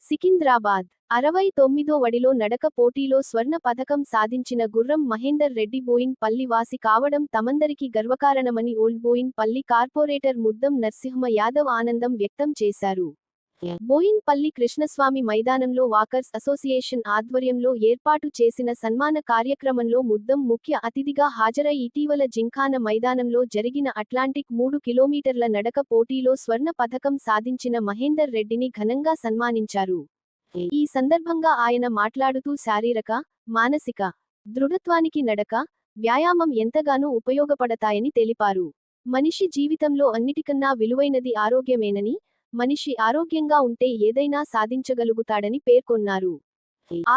సికింద్రాబాద్ 69వ వడిలో నడక పోటీలో స్వర్ణ పథకం సాధించిన గుర్రం మహేందర్ రెడ్డి బోయిన్ పల్లి వాసి కావడం తమందరికీ గర్వకారణమని ఓల్డ్ బోయిన్ పల్లి కార్పొరేటర్ ముద్దం నరసింహ యాదవ్ ఆనందం వ్యక్తం చేశారు. బోయిన్ పల్లి కృష్ణస్వామి మైదానంలో వాకర్స్ అసోసియేషన్ ఆధ్వర్యంలో ఏర్పాటు చేసిన సన్మాన కార్యక్రమంలో ముద్దం ముఖ్య అతిథిగా హాజరై ఇటీవల జింఖానా మైదానంలో జరిగిన అట్లాంటిక్ 3 కిలోమీటర్ల నడక పోటీలో స్వర్ణ పథకం సాధించిన మహేందర్ రెడ్డిని ఘనంగా సన్మానించారు. ఈ సందర్భంగా ఆయన మాట్లాడుతూ శారీరక, మానసిక దృఢత్వానికి నడక, వ్యాయామం ఎంతగానో ఉపయోగపడతాయని తెలిపారు. మనిషి జీవితంలో అన్నిటికన్నా విలువైనది ఆరోగ్యమేనని, మనిషి ఆరోగ్యంగా ఉంటే ఏదైనా సాధించగలుగుతాడని పేర్కొన్నారు.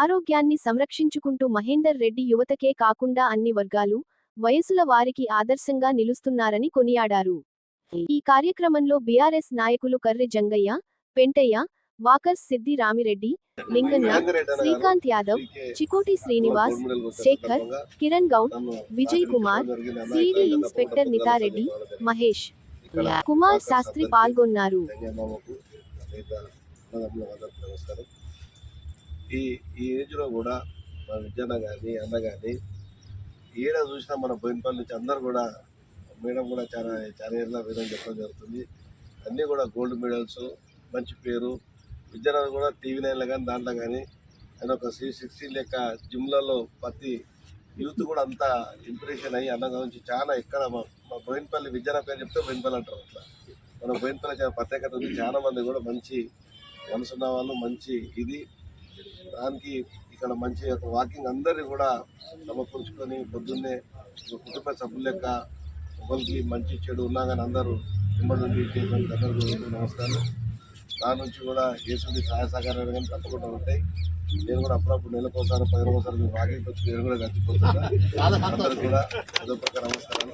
ఆరోగ్యాన్ని సంరక్షించుకుంటూ మహేందర్ రెడ్డి యువతకే కాకుండా అన్ని వర్గాలు, వయసుల వారికి ఆదర్శంగా నిలుస్తున్నారని కొనియాడారు. ఈ కార్యక్రమంలో బీఆర్ఎస్ నాయకులు కర్రె జంగయ్య, పెంటయ్య, వాకర్స్ సిద్ది రామిరెడ్డి, లింగన్న, శ్రీకాంత్ యాదవ్, చికోటి శ్రీనివాస్, శేఖర్, కిరణ్ గౌడ్, విజయ్ కుమార్, సిడి ఇన్స్పెక్టర్ నితారెడ్డి, మహేష్ కుమార్ శాస్త్రి పాల్గొన్నారు. ఈ ఏజ్ లో కూడా మన విద్యన కానీ అన్న కానీ ఏడ చూసినా మన బోయినపల్లి నుంచి అందరు కూడా మేడం కూడా చాలా ఏళ్ళ విధంగా చెప్పడం జరుగుతుంది. అన్నీ కూడా గోల్డ్ మెడల్స్, మంచి పేరు. విద్యన కూడా టీవీ నైన్లో కానీ దాంట్లో కానీ ఆయన ఒక 360 లెక్క జిమ్లలో ప్రతి యూత్ కూడా అంతా ఇంప్రెషన్ అయ్యి అన్న గురించి చాలా ఎక్కడ మా బోయినపల్లి విద్యన పేరు చెప్తే బోయినపల్లి అంటారు. అట్లా మన బోయినపల్లి చాలా ప్రత్యేకత ఉంది. చాలా మంది కూడా మంచి మనసున్న వాళ్ళు, మంచి ఇది దానికి ఇక్కడ మంచి వాకింగ్ అందరినీ కూడా సమకూర్చుకొని పొద్దున్నే కుటుంబ సభ్యుల లెక్క ఒకరికి మంచి చెడు ఉన్నా కానీ అందరూ నిమ్మడి చేసినందుకు అందరికీ నమస్కారం. దాని నుంచి కూడా యేసుడి సహాయ సహకారాలు కానీ తప్పకుండా ఉంటాయి. నేను కూడా అప్పుడప్పుడు నెలకోసారి 10 రోజులకోసారి మీరు వాకింగ్ వచ్చి నేను కూడా గడిచిపోతున్నా. అందరూ కూడా ఏదో ప్రకారం నమస్కారాలు.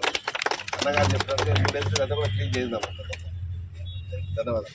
అన్నగారు చెప్పినట్టు 3 డేస్ గంట కూడా క్లీన్ చేద్దాం. ధన్యవాదాలు.